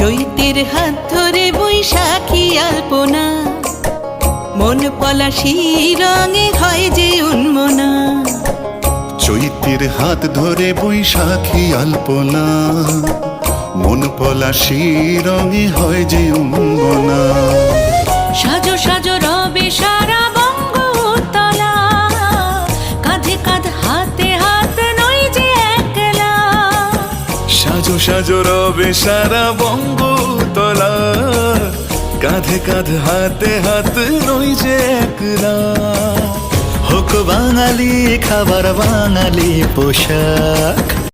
চৈতের হাত ধরে বৈশাখী আলপনা, মন পলাশি রঙে হয় যে উন্মনা। চৈতের হাত ধরে বৈশাখী আলপনা, মন পলাশি রঙে হয় যে উন্মনা। সাজো সাজো রবে সারা বঙ্গতলা, কাঁধে কাঁধ হাতে হাত নই যে একলা। সাজো সাজো রবে সারা বঙ্গতলা, কাঁধে কাঁধ হাতে হাত নই যে একলা। হোক বাঙালি খাবার বাঙালি পোশাক,